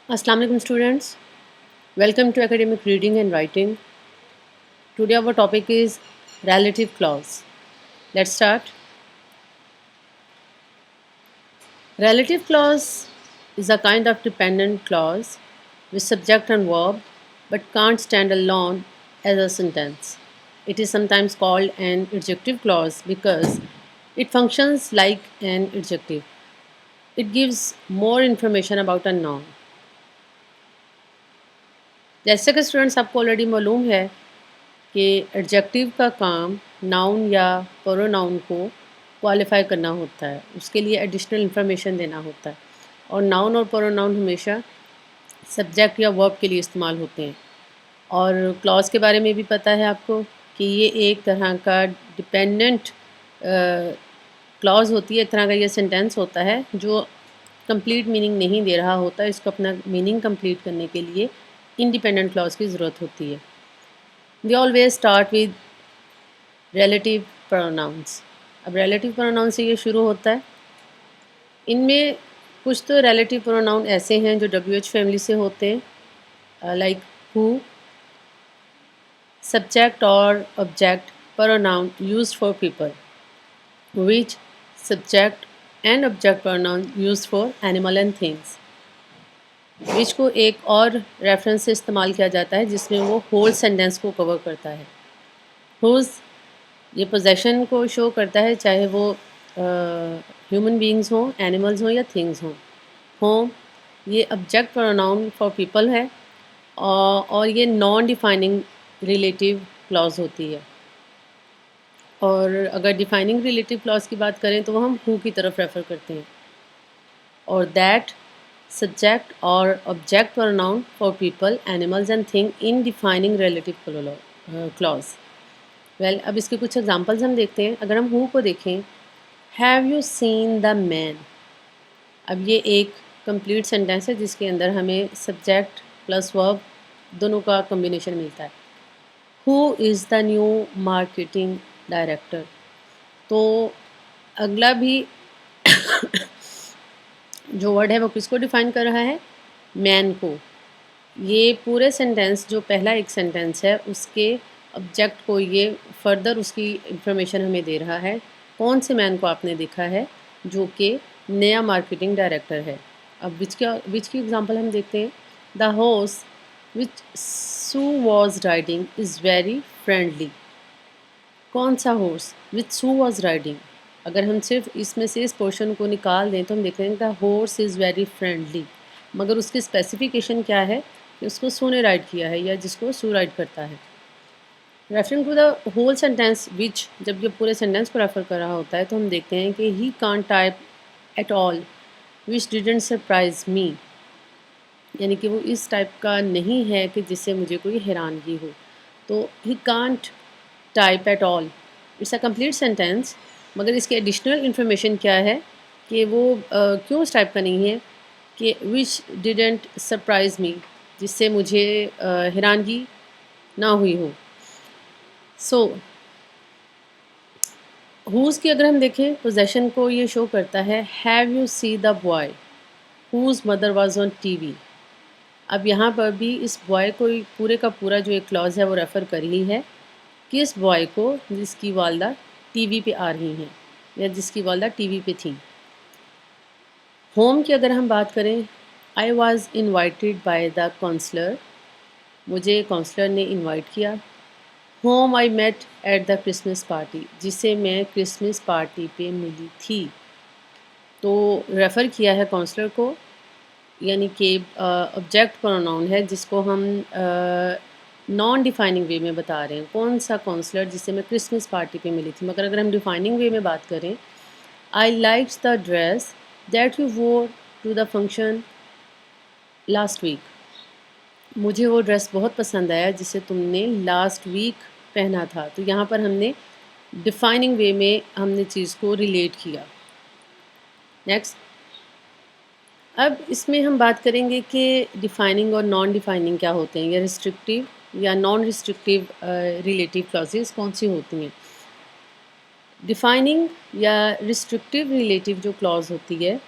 Assalamu alaikum students. Welcome to academic reading and writing. Today our topic is relative clause. Let's start. Relative clause is a kind of dependent clause with subject and verb but can't stand alone as a sentence. It is sometimes called an adjective clause because it functions like an adjective. It gives more information about a noun. जैसे कि students आपको already मालूम है कि adjective का काम noun या pronoun को क्वालिफाई करना होता है, उसके लिए एडिशनल इन्फॉर्मेशन देना होता है और नाउन और प्रोनाउन हमेशा सब्जेक्ट या वर्ब के लिए इस्तेमाल होते हैं। और क्लॉज के बारे में भी पता है आपको कि ये एक तरह का डिपेंडेंट क्लॉज होती है, एक तरह का ये सेंटेंस होता है जो कंप्लीट मीनिंग नहीं दे रहा होता, इसको अपना मीनिंग कंप्लीट करने के लिए इंडिपेंडेंट क्लॉज की ज़रूरत होती है। We always start with relative pronouns. अब रिलेटिव प्रोनाउन से ये शुरू होता है। इनमें कुछ तो रिलेटिव प्रोनाउन ऐसे हैं जो WH फैमिली से होते हैं, लाइक हु, सब्जेक्ट और object pronoun used for people, which, subject and object pronoun used for animal and things. Which को एक और रेफरेंस से इस्तेमाल किया जाता है जिसमें वो होल सेंटेंस को कवर करता है। हुज ये पोजेशन को शो करता है, चाहे वो ह्यूमन बीइंग्स हों, एनिमल्स हों या थिंग्स हों। होम ये ऑब्जेक्ट प्रोनाउन फॉर पीपल है और ये नॉन डिफाइनिंग रिलेटिव क्लॉज होती है। और अगर डिफाइनिंग रिलेटिव क्लॉज की बात करें तो वो हम हु की तरफ रेफ़र करते हैं। और दैट सब्जेक्ट और object pronoun for people, animals and thing in defining relative clause. Well, अब इसके कुछ एग्जांपल्स हम देखते हैं। अगर हम हु को देखें, have you seen the man. अब ये एक कंप्लीट सेंटेंस है जिसके अंदर हमें सब्जेक्ट प्लस वर्ब दोनों का कॉम्बिनेशन मिलता है। Who is the new marketing director. तो अगला भी जो वर्ड है वो किसको डिफाइन कर रहा है? मैन को। ये पूरे सेंटेंस जो पहला एक सेंटेंस है उसके ऑब्जेक्ट को ये फर्दर उसकी इंफॉर्मेशन हमें दे रहा है। कौन से मैन को आपने देखा है जो कि नया मार्केटिंग डायरेक्टर है। अब विच की एग्जांपल हम देखते हैं। The horse which Sue was riding is very friendly. कौन सा horse? Which Sue was riding. अगर हम सिर्फ इसमें से इस पोर्शन को निकाल दें तो हम देखते हैं the horse is very friendly, मगर उसकी स्पेसिफिकेशन क्या है कि उसको सू ने राइड किया है या जिसको सू राइड करता है। Referring to the whole sentence which, जब ये पूरे सेंटेंस को रेफर कर रहा होता है तो हम देखते हैं कि he can't type at all which didn't surprise me, यानी कि वो इस टाइप का नहीं है कि जिससे मुझे कोई हैरानगी हो। तो he can't type at all, it's a complete sentence, मगर इसकी एडिशनल इन्फॉर्मेशन क्या है कि वो क्यों इस टाइप का नहीं है कि विच डिडंट सरप्राइज मी, जिससे मुझे हैरानगी ना हुई हो। सो हुज़ की अगर हम देखें पोजेशन को ये शो करता है। Have you see the boy who's mother was on TV. अब यहाँ पर भी इस बॉय को पूरे का पूरा जो एक क्लॉज है वो रेफ़र कर ही है किस बॉय को, जिसकी वालदा टीवी पे आ रही हैं या जिसकी वालदा टीवी पे थी। होम की अगर हम बात करें, I was invited by the counsellor, मुझे काउंसलर ने इनवाइट किया। Whom I met at the Christmas party, जिसे मैं क्रिसमस पार्टी पे मिली थी। तो रेफ़र किया है काउंसलर को, यानी कि ऑब्जेक्ट प्रोनाउन है जिसको हम नॉन डिफाइनिंग वे में बता रहे हैं। कौन सा काउंसलर जिसे मैं क्रिसमस पार्टी पे मिली थी। मगर अगर हम डिफाइनिंग वे में बात करें, I likes the dress that you wore to the function last week, मुझे वो ड्रेस बहुत पसंद आया जिसे तुमने लास्ट वीक पहना था। तो यहाँ पर हमने डिफाइनिंग वे में हमने चीज़ को रिलेट किया। नेक्स्ट, अब इसमें हम बात करेंगे कि डिफाइनिंग और नॉन डिफाइनिंग क्या होते हैं, या रिस्ट्रिक्टिव या नॉन रिस्ट्रिक्टिव रिलेटिव क्लॉजेस कौन सी होती हैं। डिफाइनिंग या रिस्ट्रिक्टिव रिलेटिव जो क्लॉज होती है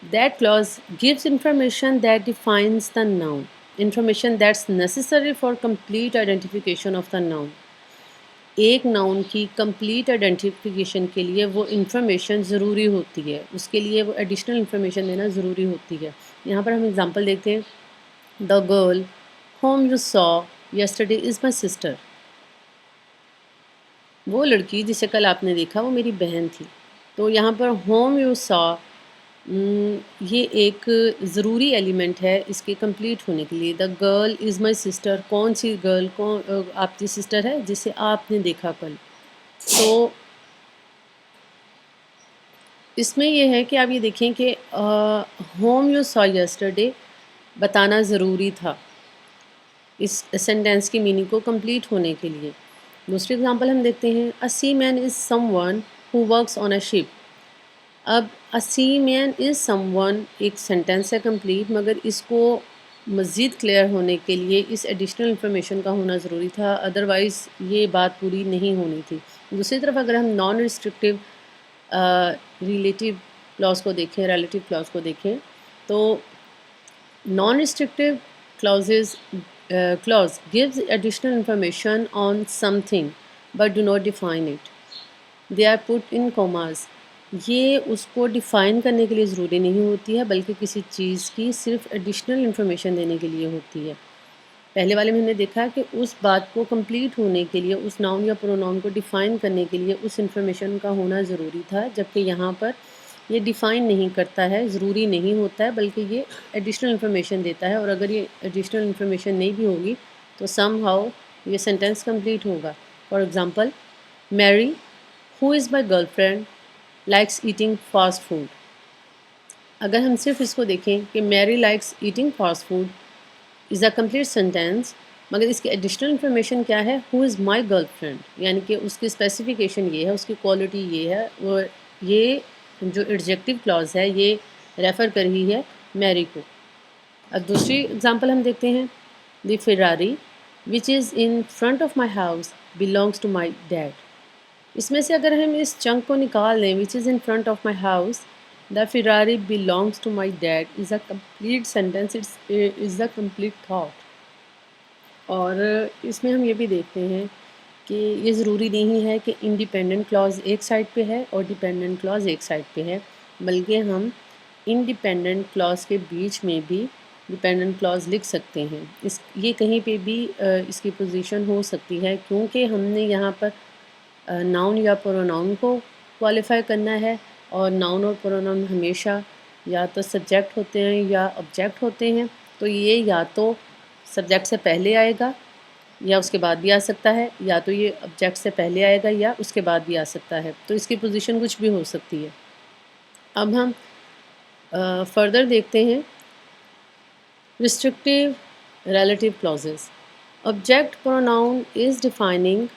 That clause gives information that defines the noun, information that's necessary for complete identification of the noun. एक नाउन की कंप्लीट आइडेंटिफिकेशन के लिए वो इन्फॉर्मेशन ज़रूरी होती है, उसके लिए वो एडिशनल इन्फॉर्मेशन देना ज़रूरी होती है। यहाँ पर हम एग्जांपल देखते हैं, the girl home you saw yesterday is my sister. वो लड़की जिसे कल आपने देखा वो मेरी बहन थी। तो यहाँ पर होम यू सॉ ये एक ज़रूरी एलिमेंट है इसके कंप्लीट होने के लिए। The girl is my sister, कौन सी गर्ल, कौन आपकी सिस्टर है जिसे आपने देखा कल। तो इसमें ये है कि आप ये देखें कि होम यू सॉ यस्टरडे बताना ज़रूरी था इस सेंटेंस की मीनिंग को कंप्लीट होने के लिए। दूसरी एग्जांपल हम देखते हैं, a seaman is someone who works on a ship. अब a seaman is someone एक सेंटेंस है कंप्लीट, मगर इसको मज़ीद क्लियर होने के लिए इस एडिशनल इन्फॉर्मेशन का होना ज़रूरी था, अदरवाइज़ ये बात पूरी नहीं होनी थी। दूसरी तरफ अगर हम नॉन रिस्ट्रिक्टिव रिलेटिव क्लॉज को देखें, रिलेटिव क्लॉज को देखें, तो non restrictive clauses clause gives additional information on something but do not define it. They are put in commas. ये उसको डिफ़ाइन करने के लिए ज़रूरी नहीं होती है, बल्कि किसी चीज़ की सिर्फ एडिशनल इन्फॉर्मेशन देने के लिए होती है। पहले वाले में हमने देखा कि उस बात को कंप्लीट होने के लिए, उस नाउन या प्रोनाउन को डिफ़ाइन करने के लिए उस इन्फॉर्मेशन का होना ज़रूरी था, जबकि यहाँ पर ये डिफ़ाइन नहीं करता है, ज़रूरी नहीं होता है, बल्कि ये एडिशनल इन्फॉर्मेशन देता है। और अगर ये एडिशनल इन्फॉर्मेशन नहीं भी होगी तो समहाउ ये सेंटेंस कंप्लीट होगा। For example, Mary who is my girlfriend likes eating fast food. अगर हम सिर्फ इसको देखें कि Mary likes eating fast food is a complete sentence, मगर इसकी एडिशनल इन्फॉर्मेशन क्या है, हु इज़ माई गर्लफ्रेंड, यानी कि उसकी स्पेसिफिकेशन ये है, उसकी क्वालिटी ये है, और ये जो एडजेक्टिव क्लॉज है ये रेफ़र कर रही है मैरी को। अब दूसरी एग्जांपल हम देखते हैं, the Ferrari which is in front of my house belongs to my dad. इसमें से अगर हम इस चंक को निकाल दें, which is in front of my house the Ferrari belongs to my dad, is a complete sentence, it's is the complete thought. और इसमें हम ये भी देखते हैं कि ये ज़रूरी नहीं है कि इंडिपेंडेंट क्लॉज़ एक साइड पे है और डिपेंडेंट क्लॉज़ एक साइड पे है, बल्कि हम इंडिपेंडेंट क्लॉज़ के बीच में भी डिपेंडेंट क्लॉज़ लिख सकते हैं। इस ये कहीं पे भी इसकी पोजीशन हो सकती है, क्योंकि हमने यहाँ पर नाउन या प्रोनाउन को क्वालिफाई करना है, और नाउन और प्रोनाउन हमेशा या तो सब्जेक्ट होते हैं या ऑब्जेक्ट होते हैं। तो ये या तो सब्जेक्ट से पहले आएगा या उसके बाद भी आ सकता है, या तो ये ऑब्जेक्ट से पहले आएगा या उसके बाद भी आ सकता है। तो इसकी पोजीशन कुछ भी हो सकती है। अब हम फर्दर देखते हैं restrictive relative clauses. Object pronoun is defining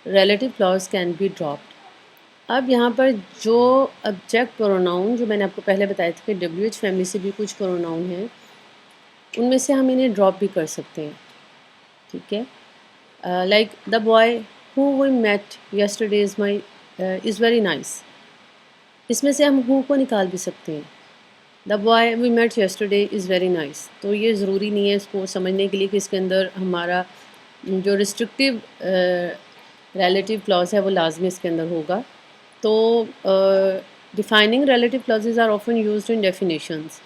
relative clause can be dropped. अब यहाँ पर जो ऑब्जेक्ट प्रोनाउन जो मैंने आपको पहले बताया था कि WH फैमिली से भी कुछ प्रोनाउन हैं, उनमें से हम इन्हें ड्रॉप भी कर सकते हैं। ठीक है, like the boy who we met yesterday is very nice. इसमें से हम हु को निकाल भी सकते हैं। The boy we met yesterday is very nice. तो ये ज़रूरी नहीं है इसको समझने के लिए कि इसके अंदर हमारा जो रिस्ट्रिक्टिव रिलेटिव क्लॉज है वो लाजमी इसके अंदर होगा। तो defining relative clauses are often used in definitions.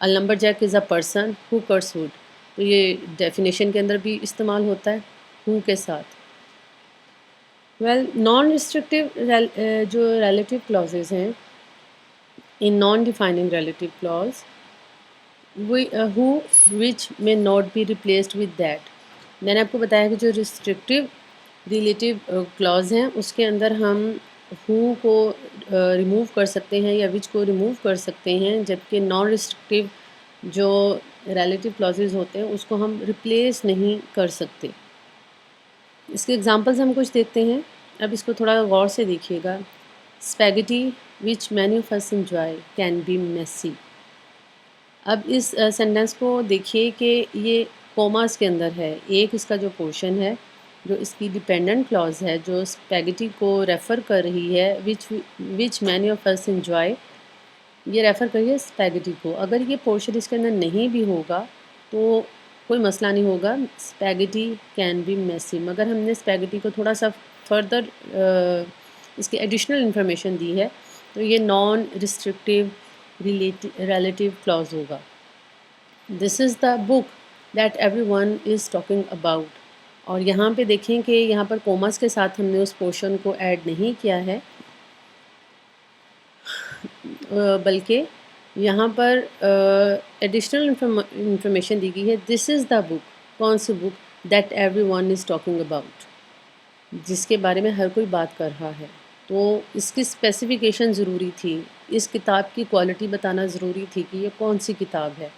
A lumberjack is a person who cuts wood. तो ये डेफिनेशन के अंदर भी इस्तेमाल होता है हु के साथ। वेल, नॉन रिस्ट्रिक्टिव जो रिलेटिव क्लॉजेज हैं, in non defining relative clause who which may not be replaced with that. मैंने आपको बताया कि जो रिस्ट्रिक्टिव रिलेटिव क्लॉज हैं उसके अंदर हम हु को रिमूव कर सकते हैं या विच को रिमूव कर सकते हैं, जबकि नॉन रिस्ट्रिक्टिव जो रिलेटिव क्लॉजेज होते हैं उसको हम रिप्लेस नहीं कर सकते। इसके एग्जांपल्स हम कुछ देखते हैं। अब इसको थोड़ा गौर से देखिएगा। Spaghetti which many of us enjoy can be messy. अब इस सेंटेंस को देखिए कि ये कोमास के अंदर है। एक इसका जो पोर्शन है, जो इसकी डिपेंडेंट क्लॉज है, जो स्पैगेटी को रेफ़र कर रही है, which many of us enjoy, ये रेफ़र करिए स्पैगेटी को। अगर ये पोर्शन इसके अंदर नहीं भी होगा तो कोई मसला नहीं होगा, स्पैगेटी कैन बी मेसी। मगर हमने स्पैगेटी को थोड़ा सा फर्दर इसकी एडिशनल इन्फॉर्मेशन दी है, तो ये नॉन रिस्ट्रिक्टिव रिलेटिव क्लॉज होगा। This is the book that everyone is talking about. और यहाँ पे देखें कि यहाँ पर कोमस के साथ हमने उस पोर्शन को ऐड नहीं किया है, बल्कि यहाँ पर एडिशनल इंफॉर्मेशन दी गई है। दिस इज़ द बुक, कौन सी book, that everyone is talking about, जिसके बारे में हर कोई बात कर रहा है। तो इसकी स्पेसिफिकेशन ज़रूरी थी, इस किताब की क्वालिटी बताना ज़रूरी थी कि ये कौन सी किताब है।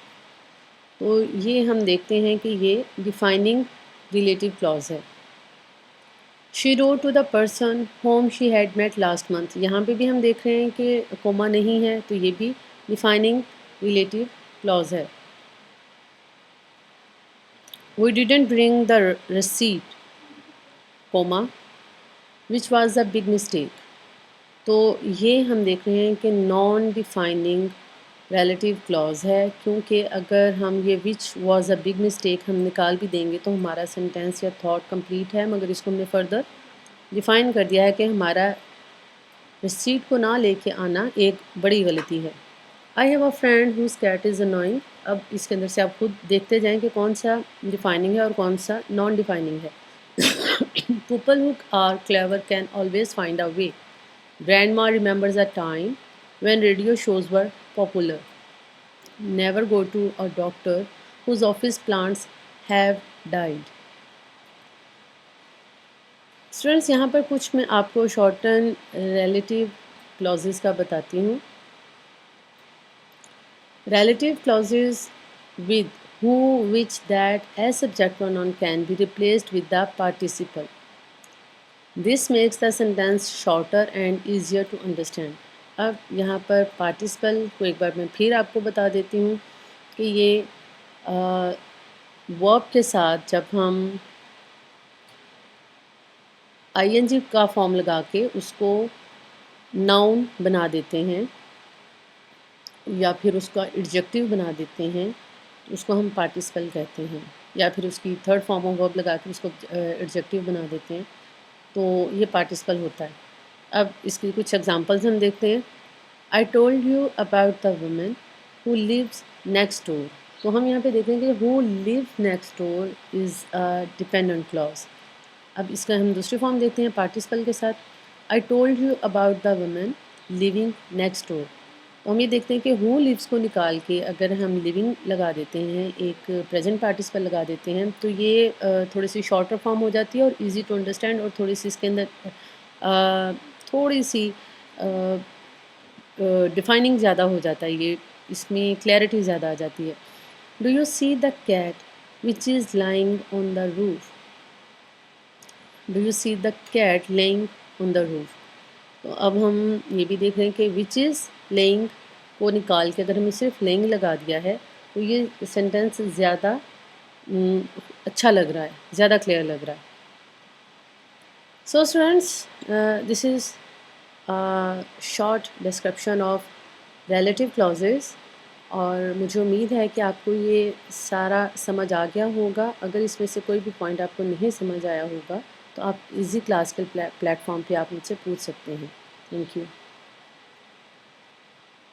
तो ये हम देखते हैं कि ये डिफाइनिंग रिलेटिव क्लॉज है। She wrote to the person whom she had met last month. यहाँ पे भी हम देख रहे हैं कि कोमा नहीं है, तो ये भी डिफाइनिंग रिलेटिव क्लॉज है। We didn't bring the receipt comma which was the big mistake. तो ये हम देख रहे हैं कि नॉन डिफाइनिंग रिलेटिव क्लॉज है, क्योंकि अगर हम ये which was a big mistake हम निकाल भी देंगे तो हमारा सेंटेंस या थॉट कंप्लीट है, मगर इसको हमने फर्दर डिफ़ाइन कर दिया है कि हमारा रिसीट को ना लेके आना एक बड़ी गलती है। I have a friend whose cat is annoying. अब इसके अंदर से आप खुद देखते जाएं कि कौन सा डिफाइनिंग है और कौन सा नॉन डिफाइनिंग है। People who are clever can always find a way. Grandma remembers a time when radio shows were popular. Never go to a doctor whose office plants have died. Students, यहाँ पर कुछ मैं आपको shorten relative clauses का बताती हूँ। Relative clauses with who, which, that as subject pronoun can be replaced with the participle. This makes the sentence shorter and easier to understand. अब यहाँ पर पार्टिसिपल को एक बार मैं फिर आपको बता देती हूँ कि ये वर्ब के साथ जब हम आईएनजी का फॉर्म लगा के उसको नाउन बना देते हैं या फिर उसका एडजेक्टिव बना देते हैं, तो उसको हम पार्टिसिपल कहते हैं। या फिर उसकी थर्ड फॉर्म ऑफ वर्ब लगा के उसको एडजेक्टिव बना देते हैं, तो ये पार्टिसिपल होता है। अब इसकी कुछ एग्जांपल्स हम देखते हैं। I told you about the women who lives next door. तो हम यहाँ पे देखेंगे who live next door is a dependent clause. अब इसका हम दूसरी फॉर्म देखते हैं पार्टिसिपल के साथ। आई told you about the women living next door. तो हम ये देखते हैं कि हु लिव्स को निकाल के अगर हम लिविंग लगा देते हैं, एक प्रेजेंट पार्टिसिपल लगा देते हैं, तो ये थोड़ी सी शॉर्टर फॉर्म हो जाती है और इजी टू अंडरस्टैंड, और थोड़ी सी इसके अंदर थोड़ी सी डिफाइनिंग ज़्यादा हो जाता है, ये इसमें क्लैरिटी ज़्यादा आ जाती है। Do you see the cat which is lying on the roof. Do you see the cat laying on the roof. तो अब हम ये भी देख रहे हैं कि विच इज़ लेइंग को निकाल के अगर हमें सिर्फ लेइंग लगा दिया है तो ये सेंटेंस ज़्यादा अच्छा लग रहा है, ज़्यादा क्लियर लग रहा है। So students, this is short description of relative clauses, और मुझे उम्मीद है कि आपको ये सारा समझ आ गया होगा। अगर इसमें से कोई भी पॉइंट आपको नहीं समझ आया होगा तो आप इजी क्लास के प्लेटफॉर्म पे आप मुझसे पूछ सकते हैं। Thank you.